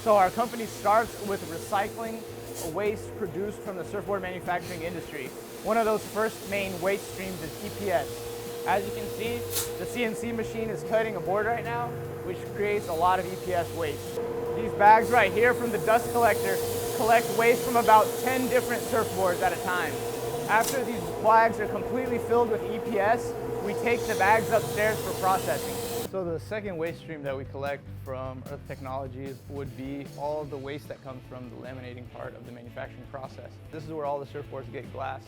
So our company starts with recycling waste produced from the surfboard manufacturing industry. One of those first main waste streams is EPS. As you can see, the CNC machine is cutting a board right now, which creates a lot of EPS waste. These bags right here from the dust collector collect waste from about 10 different surfboards at a time. After these bags are completely filled with EPS, we take the bags upstairs for processing. So the second waste stream that we collect from Earth Technologies would be all the waste that comes from the laminating part of the manufacturing process. This is where all the surfboards get glassed.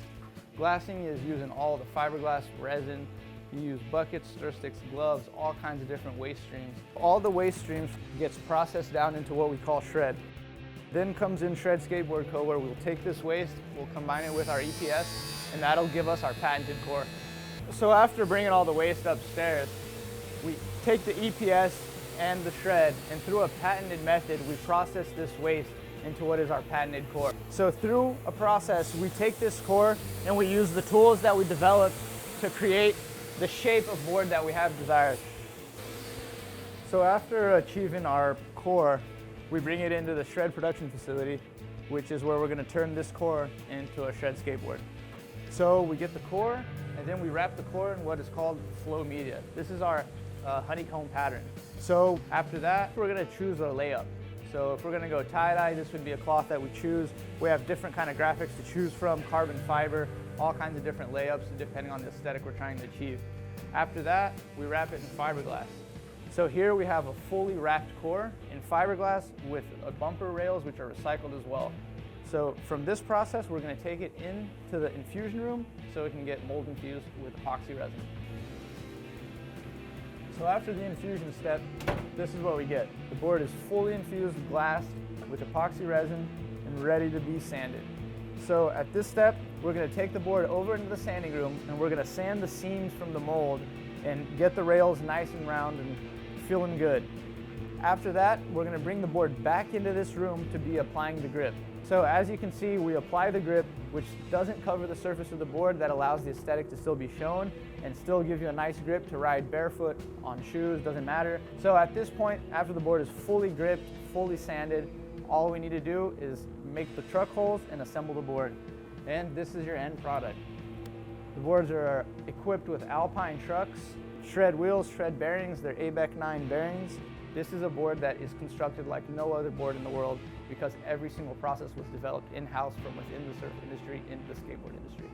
Glassing is using all the fiberglass resin. You use buckets, stir sticks, gloves, all kinds of different waste streams. All the waste streams gets processed down into what we call shred. Then comes in Shred Skateboard Co., where we'll take this waste, we'll combine it with our EPS, and that'll give us our patented core. So after bringing all the waste upstairs, we take the EPS and the shred, and through a patented method, we process this waste into what is our patented core. So through a process, we take this core and we use the tools that we developed to create the shape of board that we have desired. So after achieving our core, we bring it into the shred production facility, which is where we're going to turn this core into a shred skateboard. So we get the core, and then we wrap the core in what is called flow media. This is our honeycomb pattern. So after that, we're going to choose a layup. So if we're going to go tie-dye, this would be a cloth that we choose. We have different kind of graphics to choose from, carbon fiber, all kinds of different layups depending on the aesthetic we're trying to achieve. After that, we wrap it in fiberglass. So here we have a fully wrapped core in fiberglass with bumper rails which are recycled as well. So from this process, we're going to take it into the infusion room so it can get mold infused with epoxy resin. So after the infusion step, this is what we get. The board is fully infused with glass with epoxy resin and ready to be sanded. So at this step, we're going to take the board over into the sanding room and we're going to sand the seams from the mold and get the rails nice and round and feeling good. After that, we're going to bring the board back into this room to be applying the grip. So as you can see, we apply the grip, which doesn't cover the surface of the board. That allows the aesthetic to still be shown and still give you a nice grip to ride barefoot, on shoes, doesn't matter. So at this point, after the board is fully gripped, fully sanded, all we need to do is make the truck holes and assemble the board. And this is your end product. The boards are equipped with Alpine trucks, shred wheels, shred bearings, they're ABEC 9 bearings. This is a board that is constructed like no other board in the world because every single process was developed in-house from within the surf industry into the skateboard industry.